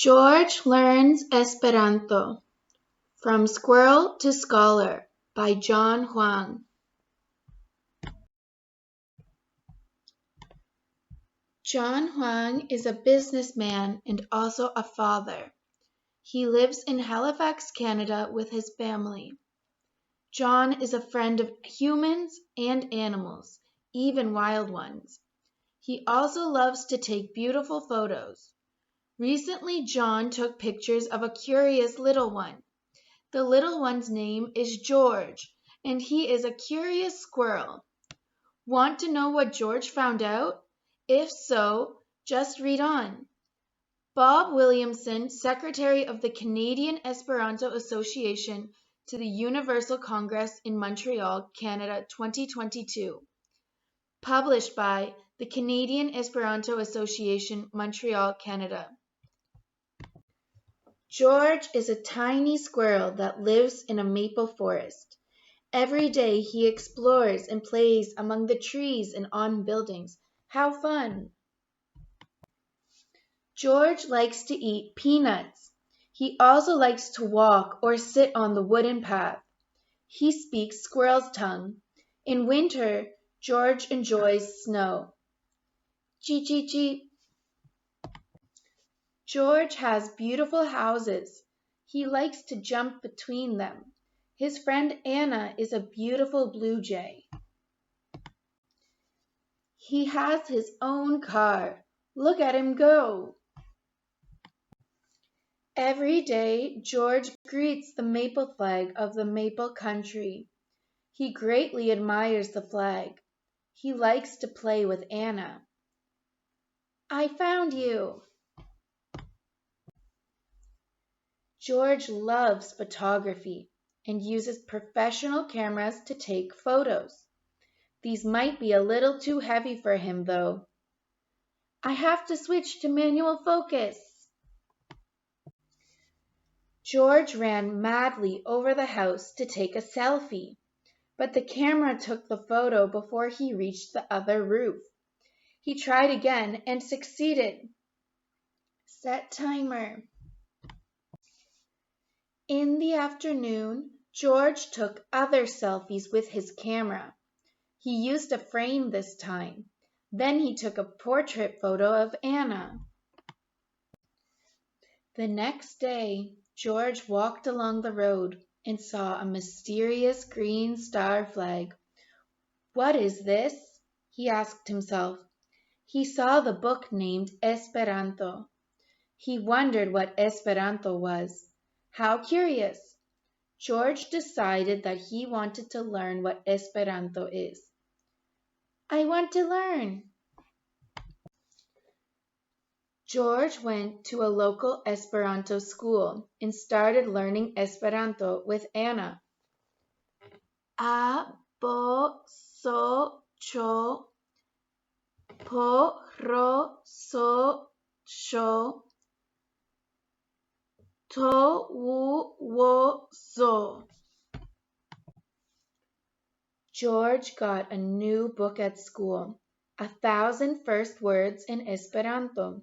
George Learns Esperanto From Squirrel to Scholar by John Huang. John Huang is a businessman and also a father. He lives in Halifax, Canada with his family. John is a friend of humans and animals, even wild ones. He also loves to take beautiful photos. Recently, John took pictures of a curious little one. The little one's name is George, and he is a curious squirrel. Want to know what George found out? If so, just read on. Bob Williamson, Secretary of the Canadian Esperanto Association to the Universal Congress in Montreal, Canada 2022. Published by the Canadian Esperanto Association, Montreal, Canada. George is a tiny squirrel that lives in a maple forest. Every day he explores and plays among the trees and on buildings. How fun! George likes to eat peanuts. He also likes to walk or sit on the wooden path. He speaks squirrel's tongue. In winter, George enjoys snow. Chee chee chee. George has beautiful houses. He likes to jump between them. His friend Anna is a beautiful blue jay. He has his own car. Look at him go. Every day, George greets the maple flag of the maple country. He greatly admires the flag. He likes to play with Anna. I found you. George loves photography and uses professional cameras to take photos. These might be a little too heavy for him, though. I have to switch to manual focus. George ran madly over the house to take a selfie, but the camera took the photo before he reached the other roof. He tried again and succeeded. Set timer. In the afternoon, George took other selfies with his camera. He used a frame this time. Then he took a portrait photo of Anna. The next day, George walked along the road and saw a mysterious green star flag. What is this? He asked himself. He saw the book named Esperanto. He wondered what Esperanto was. How curious! George decided that he wanted to learn what Esperanto is. I want to learn. George went to a local Esperanto school and started learning Esperanto with Anna. A, bo, so, cho, po, ro, so, sho, to, wu, wo, zo. George got a new book at school, 1,000 First Words in Esperanto,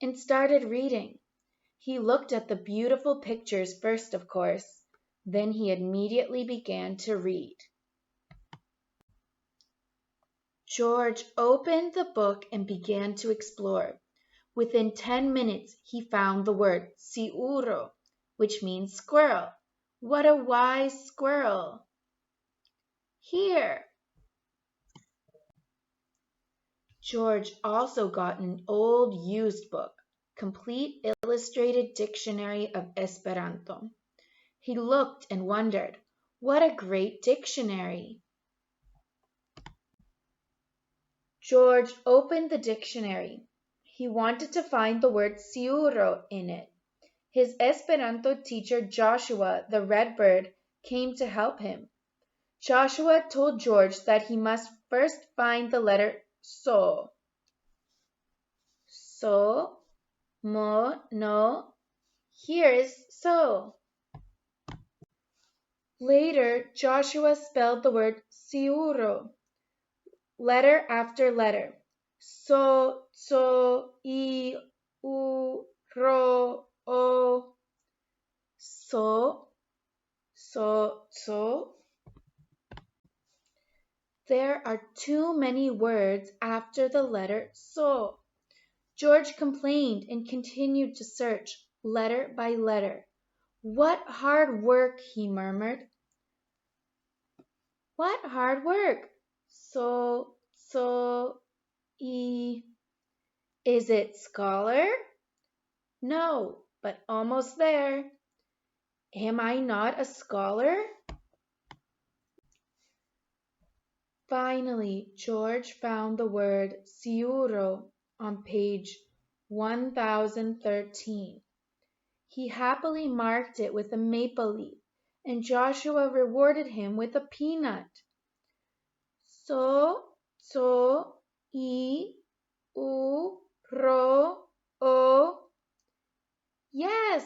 and started reading. He looked at the beautiful pictures first, of course. Then he immediately began to read. George opened the book and began to explore. Within 10 minutes, he found the word "siuro," which means squirrel. What a wise squirrel! Here! George also got an old used book, Complete Illustrated Dictionary of Esperanto. He looked and wondered, what a great dictionary! George opened the dictionary. He wanted to find the word "siuro" in it. His Esperanto teacher Joshua, the redbird, came to help him. Joshua told George that he must first find the letter so. So, mo, no. Here is so. Later, Joshua spelled the word "siuro," letter after letter. So, i, u, ro, are too many words after the letter so. George complained and continued to search, letter by letter. What hard work, he murmured. What hard work? E. Is it scholar? No, but almost there. Am I not a scholar? Finally, George found the word sciuro on page 1013. He happily marked it with a maple leaf, and Joshua rewarded him with a peanut. So, I, u, ro, o. Yes!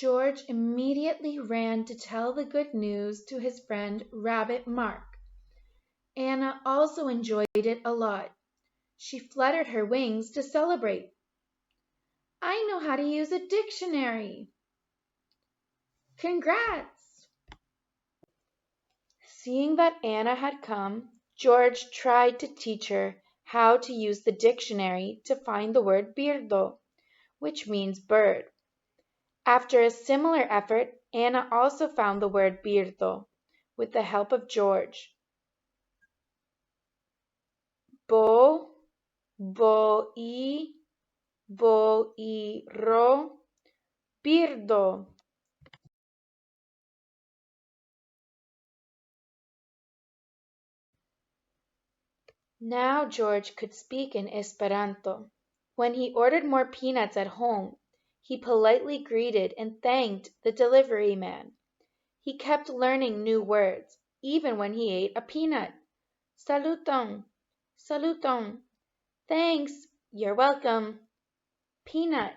George immediately ran to tell the good news to his friend Rabbit Mark. Anna also enjoyed it a lot. She fluttered her wings to celebrate. I know how to use a dictionary. Congrats! Seeing that Anna had come, George tried to teach her how to use the dictionary to find the word birdo, which means bird. After a similar effort, Anna also found the word birdo with the help of George. Bo, boi, boiro, birdo. Now George could speak in Esperanto. When he ordered more peanuts at home, he politely greeted and thanked the delivery man. He kept learning new words, even when he ate a peanut. Saluton, saluton. Thanks, you're welcome. Peanut.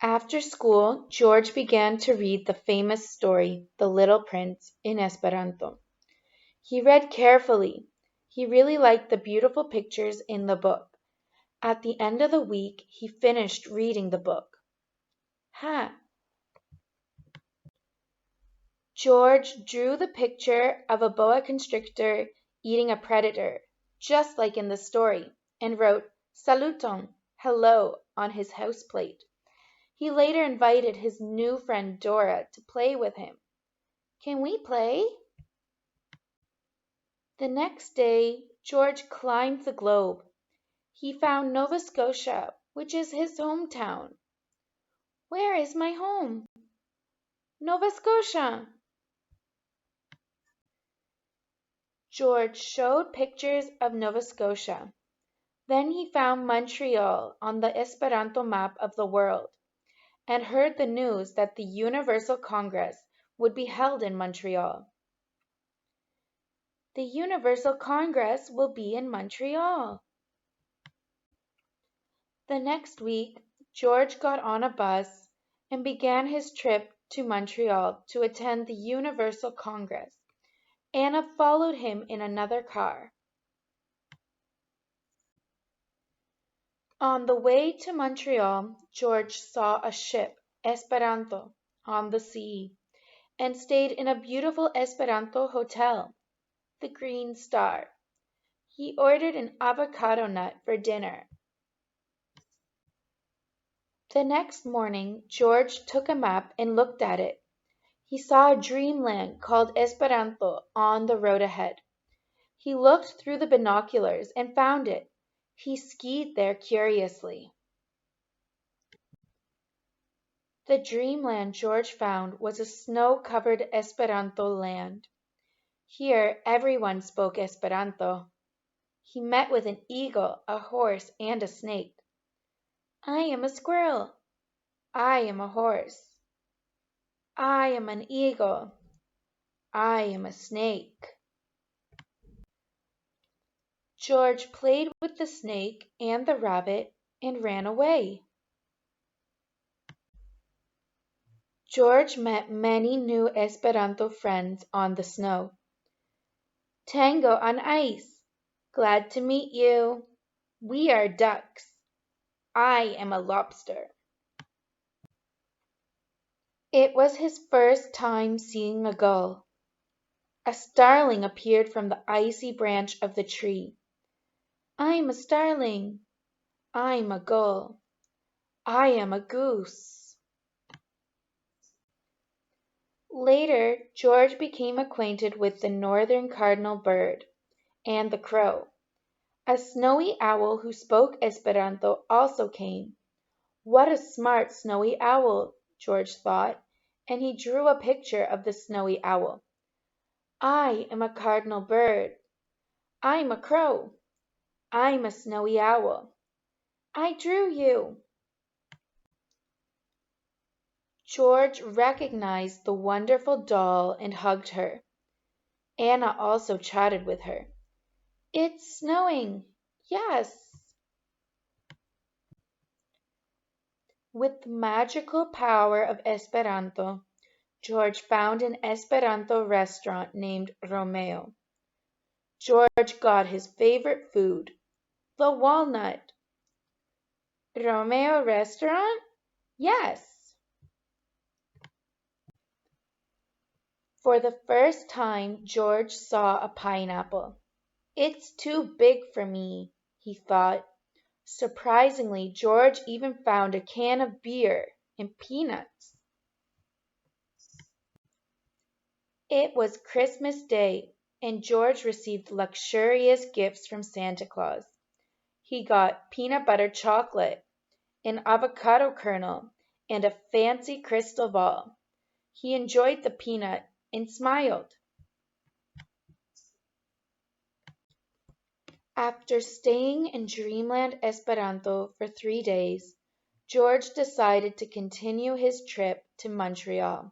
After school, George began to read the famous story, The Little Prince, in Esperanto. He read carefully. He really liked the beautiful pictures in the book. At the end of the week, he finished reading the book. George drew the picture of a boa constrictor eating a predator, just like in the story, and wrote Saluton, hello, on his houseplate. He later invited his new friend Dora to play with him. Can we play? The next day, George climbed the globe. He found Nova Scotia, which is his hometown. Where is my home? Nova Scotia. George showed pictures of Nova Scotia. Then he found Montreal on the Esperanto map of the world and heard the news that the Universal Congress would be held in Montreal. The Universal Congress will be in Montreal. The next week, George got on a bus and began his trip to Montreal to attend the Universal Congress. Anna followed him in another car. On the way to Montreal, George saw a ship, Esperanto, on the sea, and stayed in a beautiful Esperanto hotel, the Green Star. He ordered an avocado nut for dinner. The next morning, George took a map and looked at it. He saw a dreamland called Esperanto on the road ahead. He looked through the binoculars and found it. He skied there curiously. The dreamland George found was a snow-covered Esperanto land. Here everyone spoke Esperanto. He met with an eagle, a horse, and a snake. I am a squirrel. I am a horse. I am an eagle. I am a snake. George played with the snake and the rabbit and ran away. George met many new Esperanto friends on the snow. Tango on ice. Glad to meet you. We are ducks. I am a lobster. It was his first time seeing a gull. A starling appeared from the icy branch of the tree. "I'm a starling." "I'm a gull." "I am a goose." Later, George became acquainted with the northern cardinal bird and the crow. A snowy owl who spoke Esperanto also came. What a smart snowy owl, George thought, and he drew a picture of the snowy owl. "I am a cardinal bird." "I'm a crow." "I'm a snowy owl." "I drew you." George recognized the wonderful doll and hugged her. Anna also chatted with her. "It's snowing." "Yes." With the magical power of Esperanto, George found an Esperanto restaurant named Romeo. George got his favorite food, the walnut. "Romeo restaurant?" "Yes." For the first time George saw a pineapple. "It's too big for me," he thought. Surprisingly, George even found a can of beer and peanuts. It was Christmas Day, and George received luxurious gifts from Santa Claus. He got peanut butter chocolate, an avocado kernel, and a fancy crystal ball. He enjoyed the peanut and smiled. After staying in Dreamland Esperanto for 3 days, George decided to continue his trip to Montreal.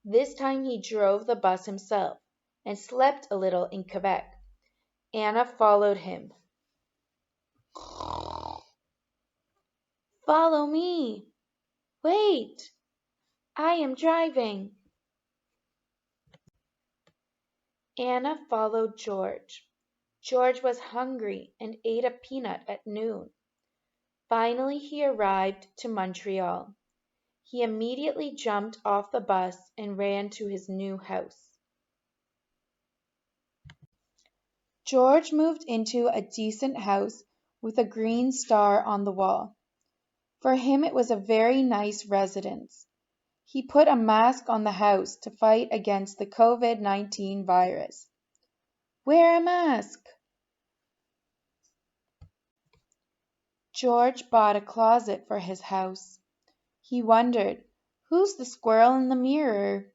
This time he drove the bus himself and slept a little in Quebec. Anna followed him. "Follow me." "Wait, I am driving." Anna followed George. George was hungry and ate a peanut at noon. Finally he arrived to Montreal. He immediately jumped off the bus and ran to his new house. George moved into a decent house with a green star on the wall. For him it was a very nice residence. He put a mask on the house to fight against the COVID-19 virus. Wear a mask. George bought a closet for his house. He wondered, "Who's the squirrel in the mirror?"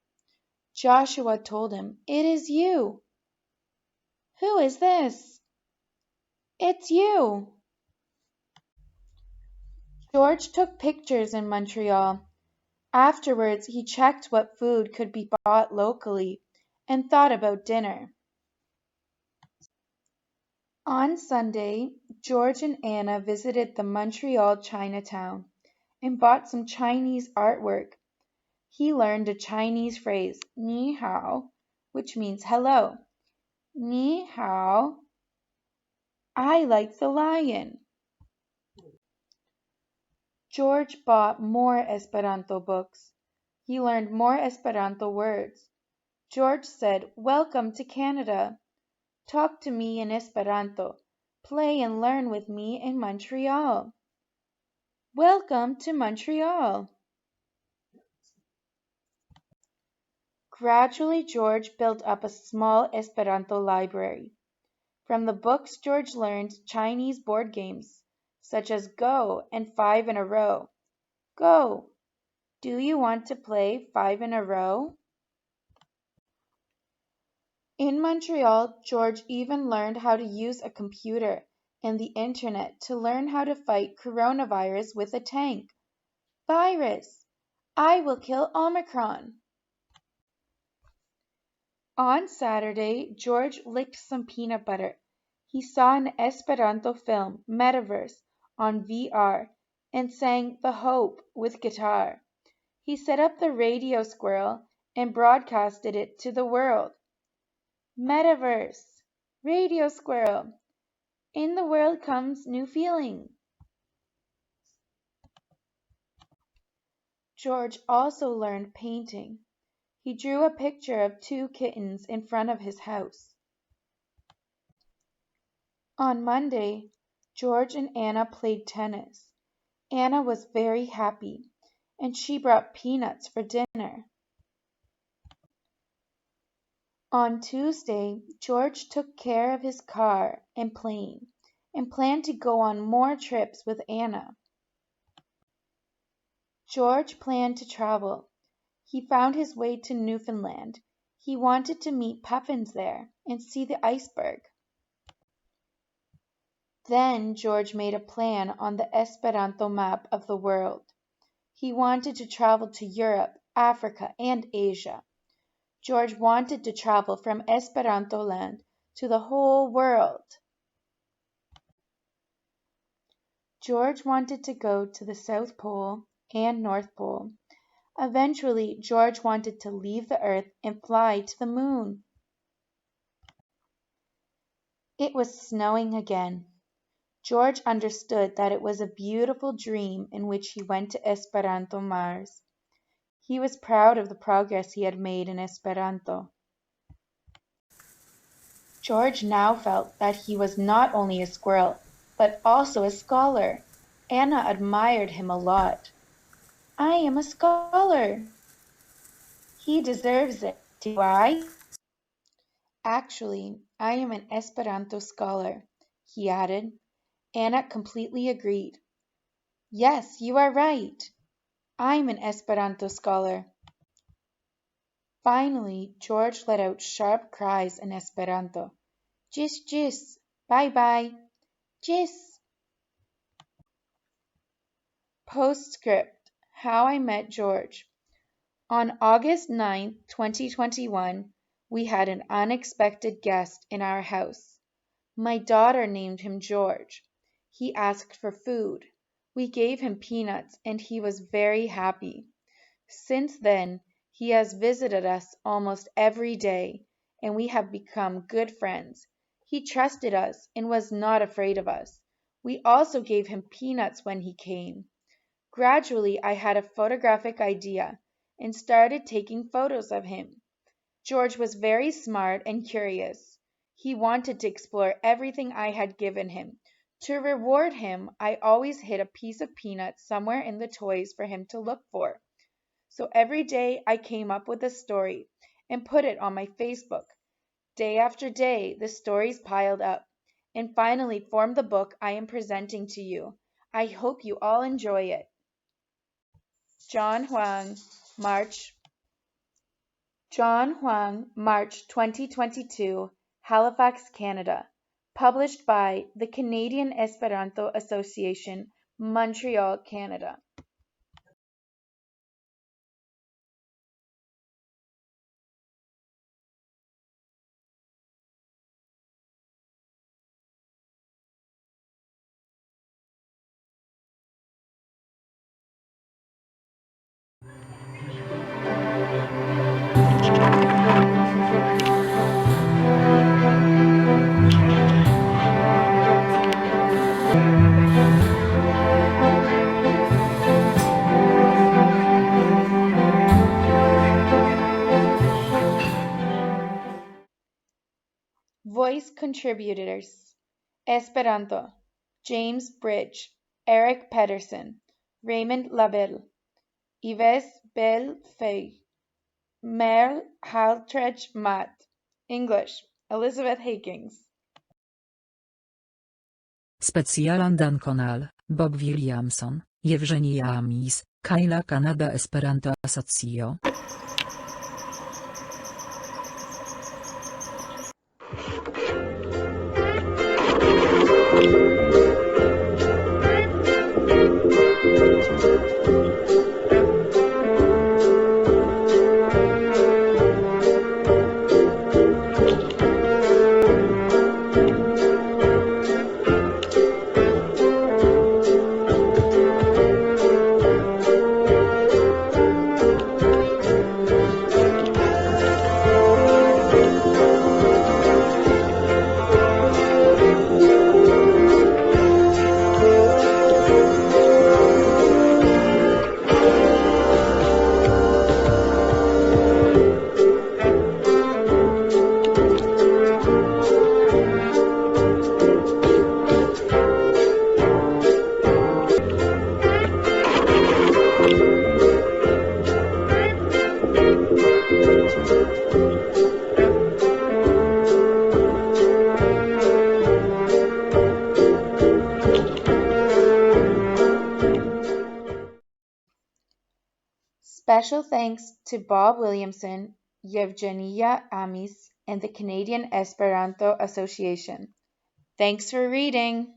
Joshua told him, "It is you." "Who is this?" "It's you." George took pictures in Montreal. Afterwards he checked what food could be bought locally and thought about dinner. On Sunday, George and Anna visited the Montreal Chinatown and bought some Chinese artwork. He learned a Chinese phrase, "Ni hao," which means hello. "Ni hao." I like the lion. George bought more Esperanto books. He learned more Esperanto words. George said, "Welcome to Canada. Talk to me in Esperanto. Play and learn with me in Montreal." Welcome to Montreal. Gradually George built up a small Esperanto library. From the books George learned Chinese board games, such as Go and Five in a Row. Go. Do you want to play Five in a Row? In Montreal, George even learned how to use a computer and the internet to learn how to fight coronavirus with a tank. Virus! I will kill Omicron! On Saturday, George licked some peanut butter. He saw an Esperanto film, Metaverse, on VR and sang The Hope with guitar. He set up the radio squirrel and broadcasted it to the world. Metaverse, radio squirrel, in the world comes new feeling. George also learned painting. He drew a picture of two kittens in front of his house. On Monday, George and Anna played tennis. Anna was very happy, and she brought peanuts for dinner. On Tuesday, George took care of his car and plane and planned to go on more trips with Anna. George planned to travel. He found his way to Newfoundland. He wanted to meet puffins there and see the iceberg. Then George made a plan on the Esperanto map of the world. He wanted to travel to Europe, Africa, and Asia. George wanted to travel from Esperanto land to the whole world. George wanted to go to the South Pole and North Pole. Eventually, George wanted to leave the Earth and fly to the moon. It was snowing again. George understood that it was a beautiful dream in which he went to Esperanto Mars. He was proud of the progress he had made in Esperanto. George now felt that he was not only a squirrel, but also a scholar. Anna admired him a lot. "I am a scholar." "He deserves it, do I?" "Actually, I am an Esperanto scholar," he added. Anna completely agreed. "Yes, you are right. I'm an Esperanto scholar." Finally, George let out sharp cries in Esperanto. "Gis, gis, bye bye, gis." Postscript: How I Met George. On August 9, 2021, we had an unexpected guest in our house. My daughter named him George. He asked for food. We gave him peanuts, and he was very happy. Since then, he has visited us almost every day, and we have become good friends. He trusted us and was not afraid of us. We also gave him peanuts when he came. Gradually, I had a photographic idea and started taking photos of him. George was very smart and curious. He wanted to explore everything I had given him. To reward him, I always hid a piece of peanut somewhere in the toys for him to look for. So every day I came up with a story and put it on my Facebook. Day after day, the stories piled up and finally formed the book I am presenting to you. I hope you all enjoy it. John Huang, March 2022, Halifax, Canada. Published by the Canadian Esperanto Association, Montreal, Canada. Voice contributors: Esperanto: James Bridge, Eric Pedersen, Raymond Labelle, Yves Bellefeuille, Merle Haltredge Matt. English: Elizabeth Haikings. Specjalan Dan Conal, Bob Williamson, Eugenia Amis, Kyla Canada Esperanto Asocio. Special thanks to Bob Williamson, Yevgenia Amis, and the Canadian Esperanto Association. Thanks for reading!